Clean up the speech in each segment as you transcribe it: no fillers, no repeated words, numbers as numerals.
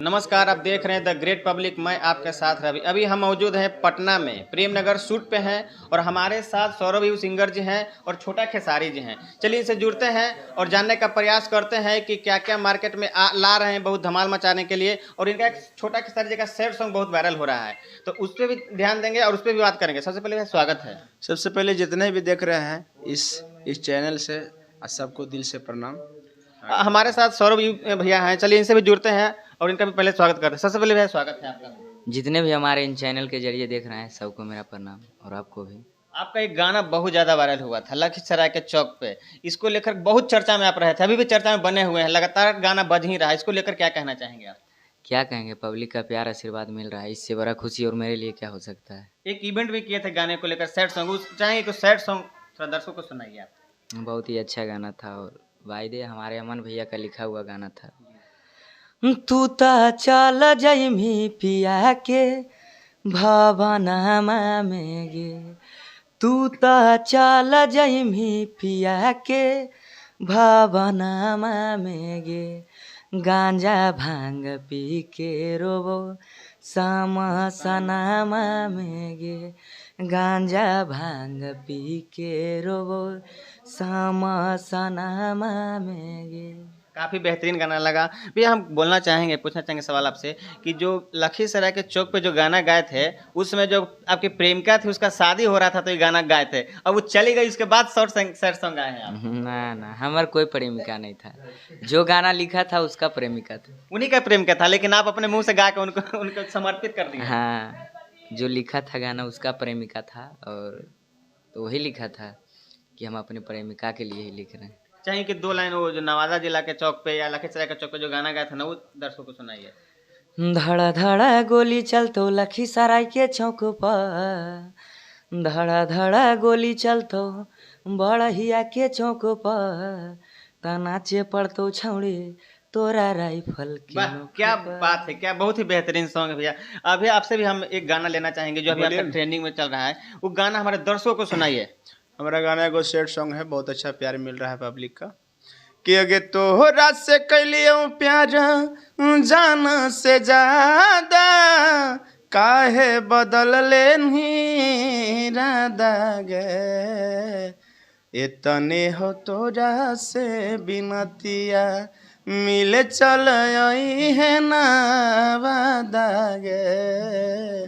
नमस्कार, आप देख रहे हैं द ग्रेट पब्लिक। मैं आपके साथ रवि। अभी हम मौजूद हैं पटना में, प्रेम नगर शूट पे हैं और हमारे साथ सौरभ यू सिंगर जी हैं और छोटा खेसारी जी हैं। चलिए इनसे जुड़ते हैं और जानने का प्रयास करते हैं कि क्या क्या मार्केट में ला रहे हैं बहुत धमाल मचाने के लिए। और इनका एक छोटा खेसारी जी का सैड सॉन्ग बहुत वायरल हो रहा है, तो उस पर भी ध्यान देंगे और उस पर भी बात करेंगे। सबसे पहले स्वागत है। सबसे पहले जितने भी देख रहे हैं इस चैनल से सबको दिल से प्रणाम। हमारे साथ सौरभ यू भैया हैं, चलिए इनसे भी जुड़ते हैं और इनका भी पहले स्वागत करते हैं। सबसे पहले भैया स्वागत है आपका। जितने भी हमारे इन चैनल के जरिए देख रहे हैं सबको मेरा प्रणाम और आपको भी। आपका एक गाना बहुत ज्यादा वायरल हुआ था लखीसराय के चौक पे, इसको लेकर बहुत चर्चा में आप रहे थे, अभी भी चर्चा में बने हुए हैं, लगातार गाना बज ही रहा है। इसको लेकर क्या कहना चाहेंगे आप? क्या कहेंगे, पब्लिक का प्यार आशीर्वाद मिल रहा है, इससे बड़ा खुशी और मेरे लिए क्या हो सकता है। एक इवेंट भी किए थे गाने को लेकर, सैड सॉन्ग, चाहेंगे कुछ सैड सॉन्ग थोड़ा दर्शकों को सुनाइए आप। बहुत ही अच्छा गाना था और वायदे हमारे अमन भैया का लिखा हुआ गाना था। तू ता चल जइमी पिया के भवनमा में गे, तू ता चल जइमी पिया के भवनमा में गे, गांजा भांग पी के रोबो समसनमा में गे, गांजा भांग पी के रोबो समसनमा में गे। काफी बेहतरीन गाना लगा भैया। हम बोलना चाहेंगे, पूछना चाहेंगे सवाल आपसे कि जो लखीसराय के चौक पे जो गाना गाए थे, उसमें जो आपकी प्रेमिका थी उसका शादी हो रहा था तो ये गाना गाए थे, अब वो चली गई, उसके बाद सैड सॉन्ग आए हैं आप। ना हमार कोई प्रेमिका नहीं था, जो गाना लिखा था उसका प्रेमिका था। उन्हीं का प्रेमिका था, लेकिन आप अपने मुंह से गा के उनको समर्पित कर दिए। हाँ, जो लिखा था गाना उसका प्रेमिका था और तो वही लिखा था कि हम अपने प्रेमिका के लिए ही लिख रहे हैं। चाहिए कि दो लाइन वो जो नवादा जिला के चौक पे या लखीसराय के चौक पे जो गाना गाया था ना, वो दर्शकों को सुनाइए। धड़ा धड़ा गोली चलतो लखीसराय के चौक पर, धड़ा धड़ा गोली चलतो बड़हिया के चौक पर, तनाचे पड़तो छौड़ी तोरा राइफल के वाह, क्या बात है, क्या बहुत ही बेहतरीन सॉन्ग है भैया। अभी आपसे भी हम एक गाना लेना चाहेंगे जो अभी आपका ट्रेंडिंग में चल रहा है, वो गाना हमारे दर्शकों को सुनाइए। हमारा गाना एगो सैड सॉन्ग है, बहुत अच्छा प्यार मिल रहा है पब्लिक का। कि अगे तोहरा से कैलियो प्यार जान से ज्यादा, काहे बदल लेनी राधा गे, इतने हो तोरा से बिनतिया मिले चल आई है ना वादा गे।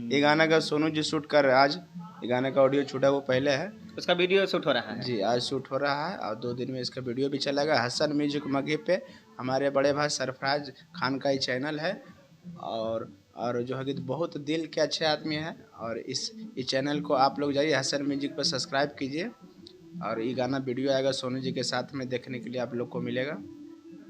ये गाना का सोनू जी शूट कर रहे हैं आज। ये गाने का ऑडियो छूटा वो पहले है, उसका वीडियो शूट हो रहा है जी, आज शूट हो रहा है और 2 दिन में इसका वीडियो भी चलेगा। हसन म्यूजिक मगे पे हमारे बड़े भाई सरफराज खान का ही चैनल है और जो है कि बहुत दिल के अच्छे आदमी हैं। और इस चैनल को आप लोग जाइए हसन म्यूजिक पर सब्सक्राइब कीजिए और ये गाना वीडियो आएगा सोनू जी के साथ में, देखने के लिए आप लोग को मिलेगा।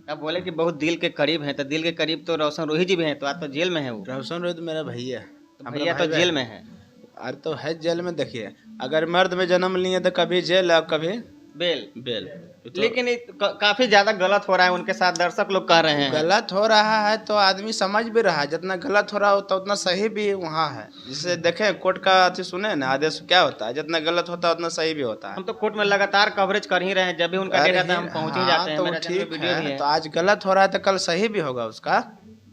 अब बोले कि बहुत दिल के करीब है, तो दिल के करीब तो रोशन रोही जी भी हैं, तो आज तो जेल में है वो। रोशन रोही तो मेरा भैया, भैया तो जेल में है। अरे तो है जेल में। देखिए, अगर मर्द में जन्म लिए तो कभी जेल और कभी बेल तो लेकिन काफी ज्यादा गलत हो रहा है उनके साथ, दर्शक लोग कह रहे हैं गलत हो रहा है तो आदमी समझ भी रहा है, जितना गलत हो रहा होता उतना सही भी वहाँ है। जिसे देखें कोर्ट का अथी सुने ना, आदेश क्या होता है, जितना गलत होता है उतना सही भी होता है। हम तो कोर्ट में लगातार कवरेज कर ही रहे हैं, जब भी उनका डेट आता है हम पहुंच ही जाते हैं। तो ठीक है, तो आज गलत हो रहा है तो कल सही भी होगा उसका,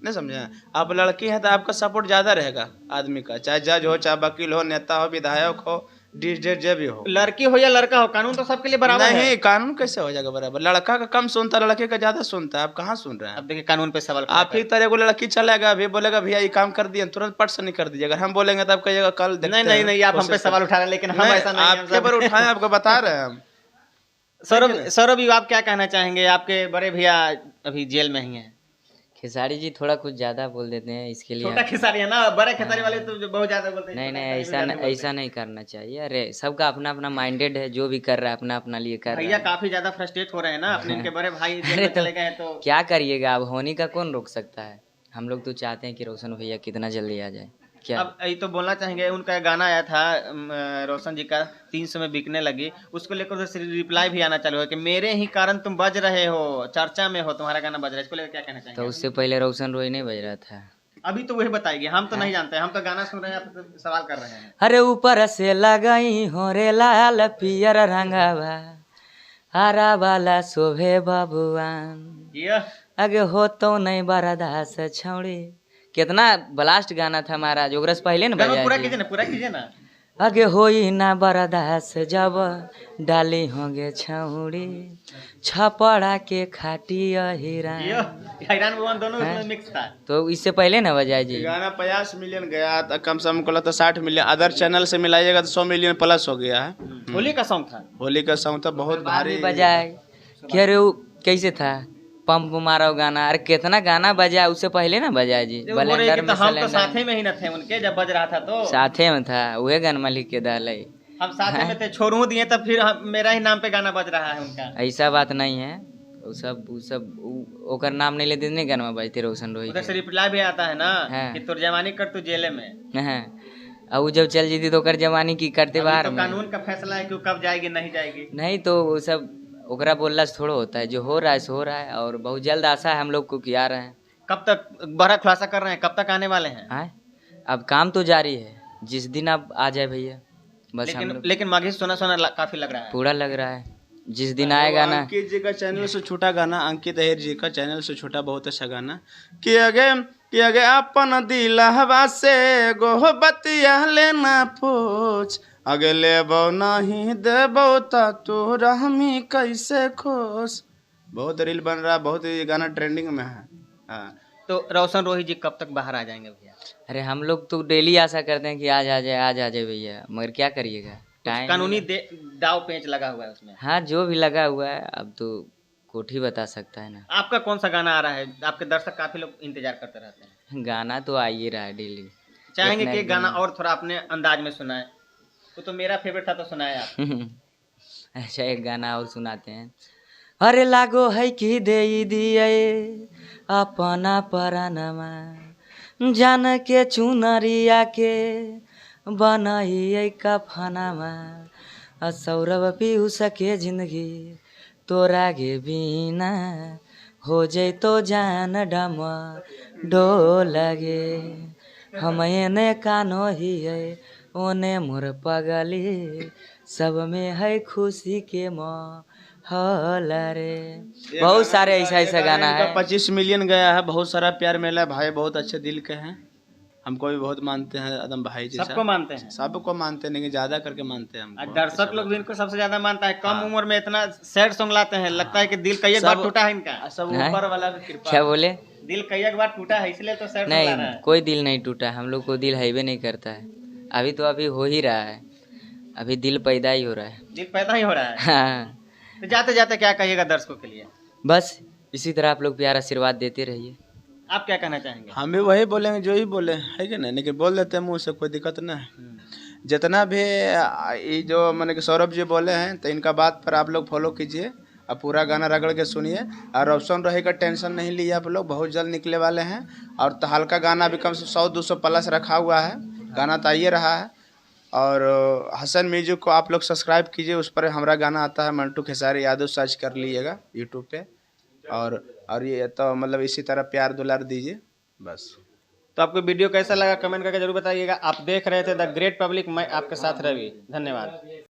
नहीं समझे? आप लड़की है तो आपका सपोर्ट ज्यादा रहेगा आदमी का, चाहे जज हो, चाहे वकील हो, नेता हो, विधायक हो, जो भी हो, लड़की हो या लड़का हो, कानून तो सबके लिए बराबर है। नहीं, कानून कैसे हो जाएगा बराबर? लड़का का कम सुनता है, लड़के का ज्यादा सुनता है। आप कहाँ सुन रहे हैं? अब देखिए कानून पे सवाल आप ही तरह को लड़की चलेगा, अभी बोलेगा भैया ये काम कर दिए, तुरंत पट से नहीं कर दीजिएगा। हम बोलेंगे तो आप कहिएगा कल देखते हैं। नहीं, आप हम पे सवाल उठा रहे हैं, लेकिन हम ऐसा नहीं, आपके पर उठाए, आपको बता रहे हैं हम। सौरभ, आप क्या कहना चाहेंगे? आपके बड़े भैया अभी जेल में ही हैं। खेसारी जी थोड़ा कुछ ज्यादा बोल देते हैं, इसके लिए छोटा खेसारी है ना, बड़े खेसारी वाले तो बहुत ज्यादा बोलते हैं। नहीं, ऐसा नहीं करना चाहिए। अरे सबका अपना अपना माइंडेड है, जो भी कर रहा है अपना अपना लिए कर रहा है। भैया काफी ज्यादा फ्रस्ट्रेट हो रहे हैं ना, अपने इनके बड़े भाई जेल में चले गए तो क्या करिएगा, अब होने का कौन रोक सकता है। हम लोग तो चाहते हैं कि रोशन भैया कितना जल्दी आ जाए। क्या अब ये तो बोलना चाहेंगे, उनका गाना आया था रोशन जी का 300 में बिकने लगी, उसको लेकर तो रिप्लाई भी आना चालू है कि मेरे ही कारण तुम बज रहे हो, चर्चा में हो, तुम्हारा गाना बज रहा है, इसको लेकर क्या कहना चाहेंगे? तो उससे पहले रोशन रोही नहीं बज रहा था। अभी तो वही बताएगी, हम तो नहीं जानते, हम तो गाना सुन रहे हैं, आप तो सवाल कर रहे हैं। अरे ऊपर से लगाई हो रे लाल पियर रंगावा, हरा वाला शोभे बबुआन, अगे हो तो नहीं बरदास छौड़ी। कितना ब्लास्ट गाना था महाराज, ओकरा से पहले न गाना पूरा बजाए कीजिए ना, पूरा कीजिए ना। अगे होई ना बरदास जब डाली होंगे छौड़ी, छपड़ा के खाटी हिरा। यो हैरान भगवान दोनों उसमें मिक्स था। तो इससे पहले ना बजाए जी। गाना 50 मिलियन गया था, कम से कम तो 60 मिलियन, अदर चैनल से मिलाइएगा तो 100 मिलियन प्लस हो गया है। होली का सॉन्ग था। होली का सॉन्ग तो बहुत बाद भारी में बजाए कह रहे हो कैसे था, पंप मारो गाना। अरे कितना गाना बजा, उससे पहले ना बजाए जी। वो बोल रहे ब्लेंडर कि में तो हम तो सिलेंडर साथे में ही न थे उनके जब बज रहा था, तो साथे में था, वही गाना लिख के डाले। हम साथे में थे, छोड़ू दिए तब फिर मेरा ही नाम पे गाना बज रहा है उनका। ऐसा बात नहीं है, वो सब ओकर नाम नहीं लेते नहीं गाना बजते रोशन रोही उधर से रिप्लाई भी आता है ना हाँ। कि तोर जवानी कर तू जेले में। अब जब चल जीती तो ओकर जवानी की करते अभी बाहर तो में। कानून का फैसला है कि वो कब जाएगी नहीं जाएगी। नहीं तो वो सब ओकरा बोलना से थोड़ा होता है, जो हो रहा है सो हो रहा है, और बहुत जल्द आशा है हम लोग को कि आ रहे हैं। कब तक बड़ा खुलासा कर रहे हैं, कब तक आने वाले हैं? हाँ, अब काम तो जारी है, जिस दिन आप आ जाए भैया बस। हम लोग लेकिन माघी सोना काफी लग रहा है। पूरा लग रहा है, जिस दिन आएगा ना। अंकित जी का चैनल से छोटा गाना, अंकित अहिर जी का चैनल से छोटा बहुत अच्छा गाना कि अगे अपन दिलहवा से गो बतिया लेना पूछ, अगे लेबो नहीं देबो ता तोरा हमी कैसे खुश। बहुत रील बन रहा, बहुत ये गाना ट्रेंडिंग में है। हाँ, तो रोशन रोही जी कब तक बाहर आ जाएंगे भैया? अरे हम लोग तो डेली आशा करते हैं कि आज आ जाए, आज आ जाए भैया, मगर क्या करिएगा, टाइम कानूनी दाव पेंच लगा हुआ है उसमें। हाँ जो भी लगा हुआ है, अब तो कोर्ट ही बता सकता है ना। आपका कौन सा गाना आ रहा है? आपके दर्शक काफी लोग इंतजार करते रहते हैं। गाना तो आ ही रहा है डेली। चाहेंगे इतना कि एक गाना और थोड़ा अपने अंदाज में सुनाए। तो मेरा फेवरेट था, तो सुनाए आप। अच्छा एक गाना और सुनाते हैं। अरे लागो है कि दे दिए अपना परानमा, जान के चुनरिया के बनाइए कफनामा, सौरभ पीयूष के जिंदगी तोरा गे बिना हो जैतो जान डम डोलगे, हम एने कानो ही है ओने मोर पगली, सब में है खुशी के माहौल रे। बहुत सारे ऐसा गाना है। 25 मिलियन गया है, बहुत सारा प्यार मिला। भाई बहुत अच्छे दिल के हैं, हमको भी बहुत मानते हैं आदम भाई जैसा। सबको मानते हैं, सबको मानते हैं, लेकिन ज्यादा करके मानते हैं हमको। दर्शक लोग भी इनको सबसे ज्यादा मानता है। कम उम्र में इतना सैड सॉन्ग लाते हैं, लगता है कि दिल कई एक बार टूटा है इनका। सब ऊपर वाला की कृपा। क्या बोले? दिल कई एक बार टूटा है, इसलिए तो सैड सॉन्ग ला रहा नहीं है। कोई दिल नहीं टूटा, हम लोग को दिल है भी नहीं करता है। अभी तो अभी हो ही रहा है, अभी दिल पैदा ही हो रहा है। दिल पैदा ही हो रहा है। हाँ। तो जाते जाते क्या कहिएगा दर्शकों के लिए? बस इसी तरह आप लोग प्यार आशीर्वाद देते रहिए। आप क्या कहना चाहेंगे? हम भी वही बोलेंगे जो ही बोले, है कि नहीं, लेकिन बोल देते हैं मुँह से, कोई दिक्कत नहीं है। जितना भी ये जो मैंने कि सौरभ जी बोले हैं, तो इनका बात पर आप लोग फॉलो कीजिए और पूरा गाना रगड़ के सुनिए। और रोशन रोही का टेंशन नहीं लिए आप लोग, बहुत जल्द निकले वाले हैं। और तो हल्का गाना भी कम से 100-200 प्लस रखा हुआ है, गाना तो आइए रहा है। और हसन म्यूजिक को आप लोग सब्सक्राइब कीजिए, उस पर हमारा गाना आता है मंटू खेसारी यादव, सर्च कर लीजिएगा यूट्यूब पे। और ये तो मतलब इसी तरह प्यार दुलार दीजिए बस। तो आपको वीडियो कैसा लगा कमेंट करके जरूर बताइएगा। आप देख रहे थे द ग्रेट पब्लिक, मैं आपके साथ रवि। धन्यवाद।